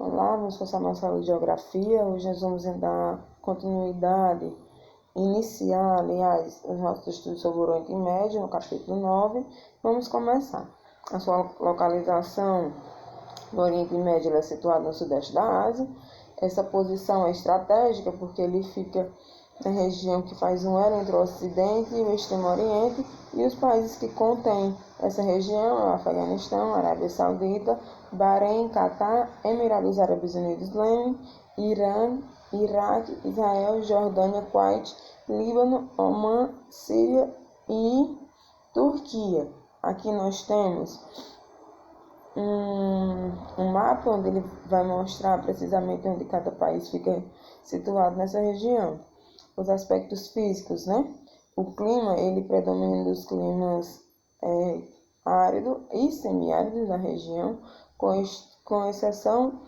Olá, vamos passar nossa aula de geografia. Hoje nós vamos dar continuidade, iniciar, aliás, os nossos estudos sobre o Oriente Médio, no capítulo 9. Vamos começar. A sua localização do Oriente Médio é situada no sudeste da Ásia. Essa posição é estratégica porque ele fica na região que faz um elo entre o Ocidente e o Extremo Oriente, e os países que contêm essa região é o Afeganistão, Arábia Saudita, Bahrein, Catar, Emirados Árabes Unidos, Iêmen, Irã, Iraque, Israel, Jordânia, Kuwait, Líbano, Omã, Síria e Turquia. Aqui nós temos um mapa onde ele vai mostrar precisamente onde cada país fica situado nessa região. Os aspectos físicos, né? O clima, ele predomina dos climas árido e semiárido da região, com exceção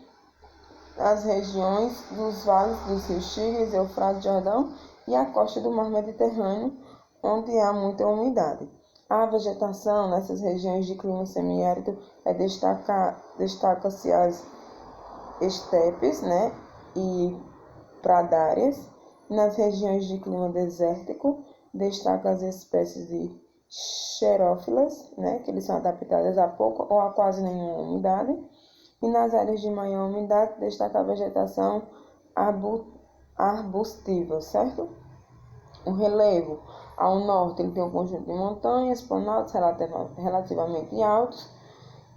das regiões dos vales dos rios Tigres, Eufrates, Jordão e a costa do mar Mediterrâneo, onde há muita umidade. A vegetação nessas regiões de clima semiárido destaca-se as estepes, né, e pradárias. Nas regiões de clima desértico, destaca as espécies de xerófilas, né, que eles são adaptadas a pouco ou a quase nenhuma umidade. E nas áreas de maior umidade, destaca a vegetação arbustiva, certo? O relevo, ao norte, ele tem um conjunto de montanhas, planaltos relativamente altos,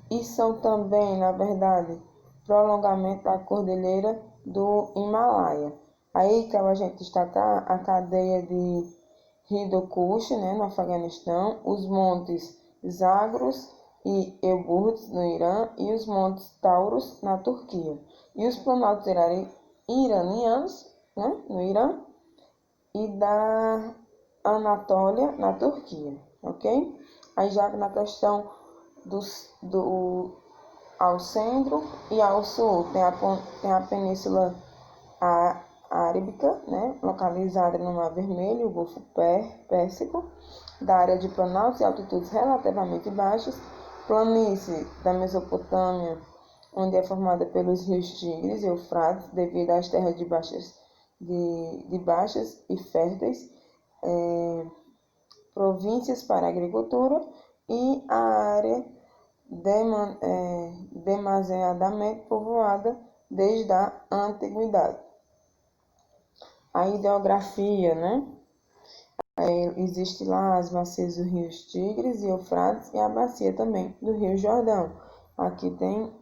e são também, na verdade, prolongamento da cordilheira do Himalaia. Aí cabe a gente destacar a cadeia de Hindu Kush, né, no Afeganistão, os montes Zagros e Elburz, no Irã, e os montes Taurus, na Turquia. E os planaltos iranianos, né, no Irã, e da Anatólia, na Turquia, ok? Aí já na questão ao centro e ao sul, tem a Península Arábica, né, localizada no Mar Vermelho, o Golfo Pérsico, da área de planaltos e altitudes relativamente baixas, planície da Mesopotâmia, onde é formada pelos rios Tigres e Eufrates, devido às terras de baixas e férteis, províncias para a agricultura, e a área demasiadamente povoada desde a antiguidade. A hidrografia, né? Existe lá as bacias do rio Tigres e Eufrates e a bacia também do rio Jordão. Aqui tem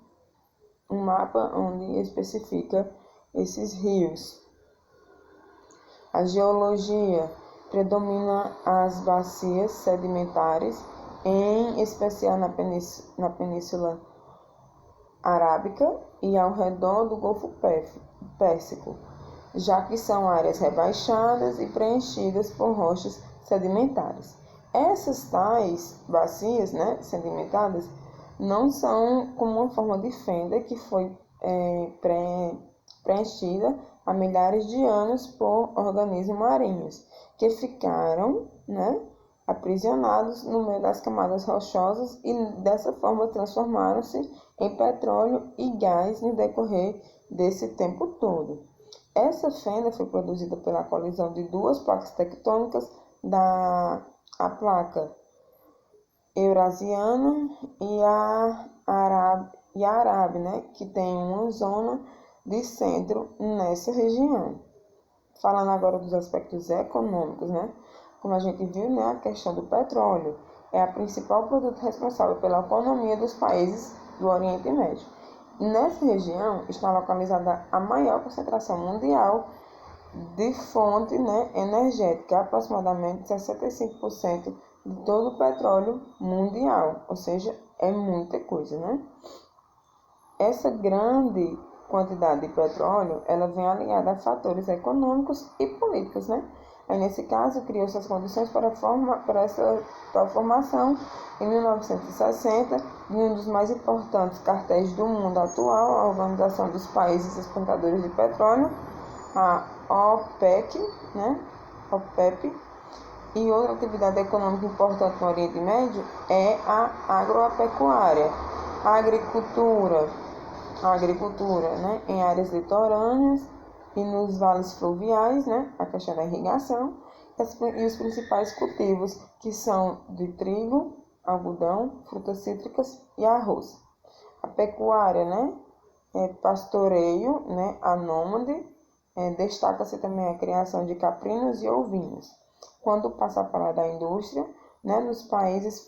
um mapa onde especifica esses rios. A geologia predomina as bacias sedimentares, em especial na Península Arábica e ao redor do Golfo Pérsico, já que são áreas rebaixadas e preenchidas por rochas sedimentares. Essas tais bacias, né, sedimentadas não são como uma forma de fenda que foi preenchida há milhares de anos por organismos marinhos, que ficaram, né, aprisionados no meio das camadas rochosas e dessa forma transformaram-se em petróleo e gás no decorrer desse tempo todo. Essa fenda foi produzida pela colisão de duas placas tectônicas, a placa eurasiana e a Arábia, né, que tem uma zona de centro nessa região. Falando agora dos aspectos econômicos, né, como a gente viu, né, a questão do petróleo é a principal produto responsável pela economia dos países do Oriente Médio. Nessa região está localizada a maior concentração mundial de fonte, né, energética, aproximadamente 65% de todo o petróleo mundial, ou seja, é muita coisa, né? Essa grande quantidade de petróleo, ela vem alinhada a fatores econômicos e políticos, né? Aí, nesse caso, criou-se as condições para essa tal formação, em 1960, de um dos mais importantes cartéis do mundo atual, a Organização dos Países Exportadores de Petróleo, a OPEC, né? OPEP. E outra atividade econômica importante no Oriente Médio é a agropecuária, a agricultura a agricultura, né, em áreas litorâneas e nos vales fluviais, né, a questão da irrigação, e os principais cultivos, que são de trigo, algodão, frutas cítricas e arroz. A pecuária, né, pastoreio, né, a nômade, destaca-se também a criação de caprinos e ovinos. Quando passa a falar da indústria, né, nos países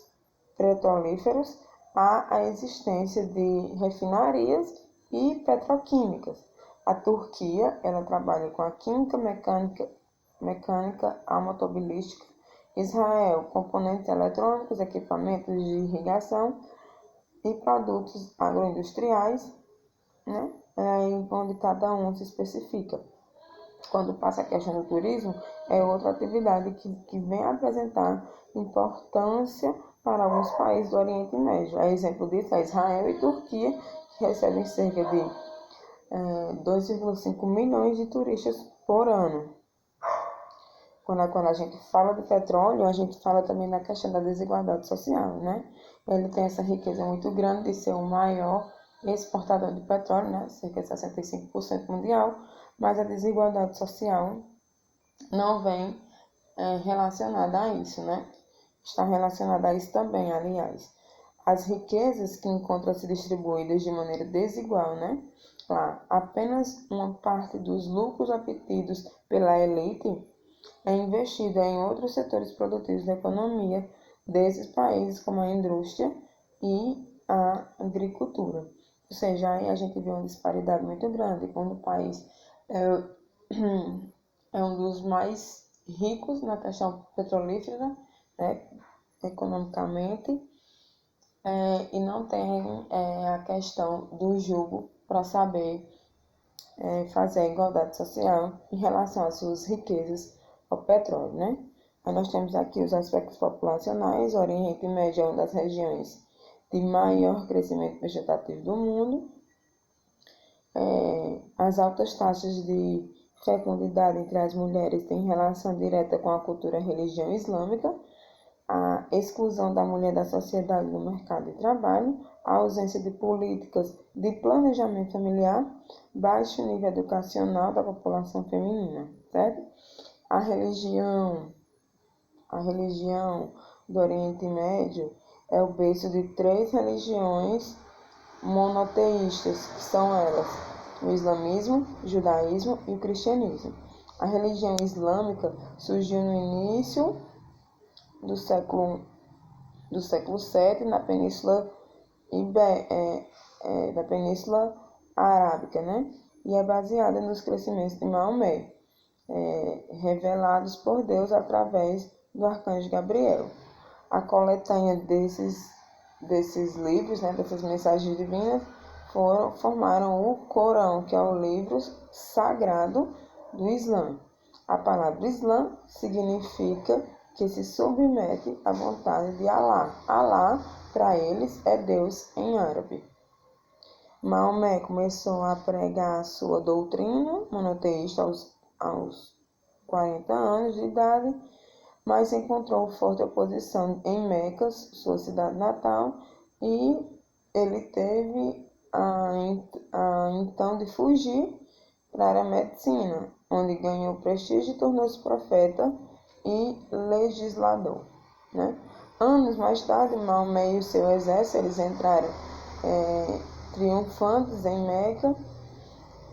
petrolíferos, há a existência de refinarias e petroquímicas. A Turquia, ela trabalha com a química mecânica automobilística. Israel, componentes eletrônicos, equipamentos de irrigação e produtos agroindustriais, né? Onde cada um se especifica. Quando passa a questão do turismo, é outra atividade que vem apresentar importância para alguns países do Oriente Médio. A exemplo disso é Israel e Turquia, que recebem cerca de 2,5 milhões de turistas por ano. Quando a gente fala de petróleo, a gente fala também da questão da desigualdade social, né? Ele tem essa riqueza muito grande de ser o maior exportador de petróleo, né? Cerca de 65% mundial, mas a desigualdade social não vem relacionada a isso, né? Está relacionada a isso também, aliás. As riquezas que encontram-se distribuídas de maneira desigual, né? Lá, apenas uma parte dos lucros obtidos pela elite é investida em outros setores produtivos da economia desses países, como a indústria e a agricultura. Ou seja, aí a gente vê uma disparidade muito grande quando o país é um dos mais ricos na questão petrolífera, né, economicamente, e não tem a questão do jugo para saber fazer a igualdade social em relação às suas riquezas ao petróleo, né? Aí nós temos aqui os aspectos populacionais. O Oriente Médio é uma das regiões de maior crescimento vegetativo do mundo. As altas taxas de fecundidade entre as mulheres têm relação direta com a cultura e religião islâmica, a exclusão da mulher da sociedade no mercado de trabalho, a ausência de políticas de planejamento familiar, baixo nível educacional da população feminina, certo? A religião do Oriente Médio é o berço de 3 religiões monoteístas, que são elas o islamismo, o judaísmo e o cristianismo. A religião islâmica surgiu no início do século VII na da Península Arábica, né? E é baseada nos crescimentos de Maomé, revelados por Deus através do arcanjo Gabriel. A coletânea desses livros, né, dessas mensagens divinas, formaram o Corão, que é o livro sagrado do Islã. A palavra Islã significa que se submete à vontade de Alá. Alá, para eles, é Deus em árabe. Maomé começou a pregar sua doutrina monoteísta aos 40 anos de idade, mas encontrou forte oposição em Meca, sua cidade natal, e ele teve então de fugir para a medicina, onde ganhou prestígio e tornou-se profeta e legislador, né? Anos mais tarde, Maomé e o seu exército eles entraram triunfantes em Meca,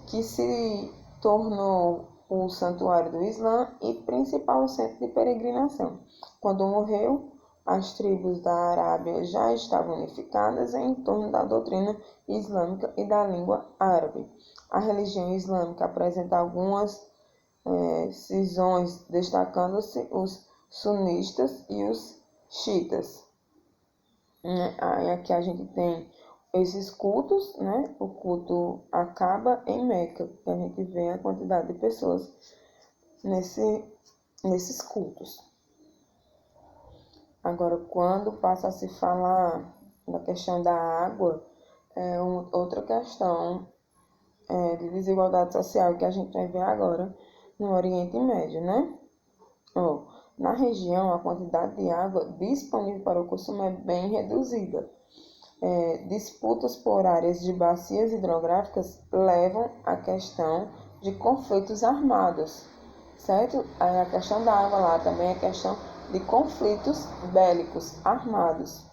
que se tornou o santuário do Islã e principal centro de peregrinação. Quando morreu, as tribos da Arábia já estavam unificadas em torno da doutrina islâmica e da língua árabe. A religião islâmica apresenta algumas cisões, destacando-se os sunistas e os xiitas. Aí aqui a gente tem esses cultos, né? O culto acaba em Meca, que a gente vê a quantidade de pessoas nesses cultos. Agora, quando passa a se falar da questão da água, outra questão de desigualdade social que a gente vai ver agora no Oriente Médio, né? Na região, a quantidade de água disponível para o consumo é bem reduzida. disputas por áreas de bacias hidrográficas levam à questão de conflitos armados, certo? Aí a questão da água lá também é questão de conflitos bélicos armados.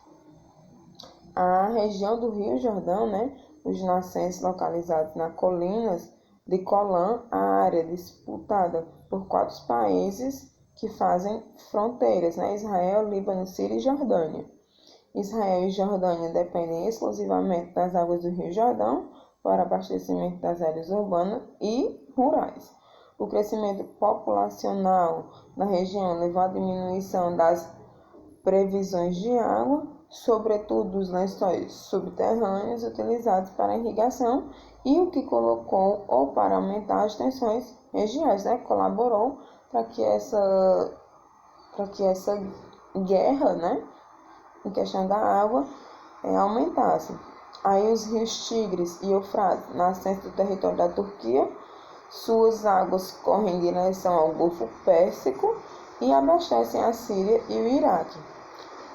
A região do Rio Jordão, né, os nascentes localizados nas colinas de Golã, a área disputada por 4 países que fazem fronteiras, né, Israel, Líbano, Síria e Jordânia. Israel e Jordânia dependem exclusivamente das águas do Rio Jordão para abastecimento das áreas urbanas e rurais. O crescimento populacional na região levou à diminuição das previsões de água, sobretudo dos lençóis subterrâneos utilizados para irrigação, e o que colocou ou para aumentar as tensões regionais, né? Colaborou para que essa guerra, né, em questão da água, aumentasse. Aí os rios Tigres e Eufrates, nascentes do território da Turquia, suas águas correm em direção ao Golfo Pérsico e abastecem a Síria e o Iraque.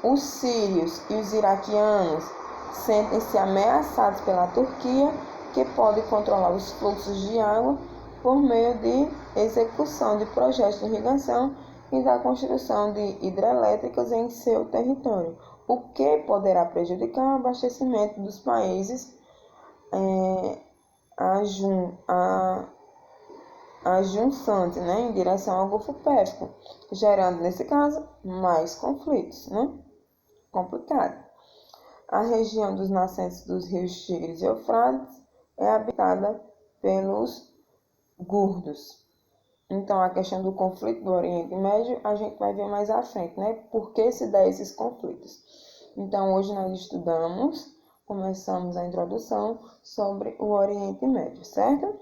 Os sírios e os iraquianos sentem-se ameaçados pela Turquia, que pode controlar os fluxos de água por meio de execução de projetos de irrigação e da construção de hidrelétricas em seu território, o que poderá prejudicar o abastecimento dos países adjuntantes, né, em direção ao Golfo Pérsico, gerando, nesse caso, mais conflitos, né? Complicado. A região dos nascentes dos rios Tigres e Eufrates é habitada pelos curdos. Então, a questão do conflito do Oriente Médio, a gente vai ver mais à frente, né? Por que se dá esses conflitos? Então, hoje nós começamos a introdução sobre o Oriente Médio, certo?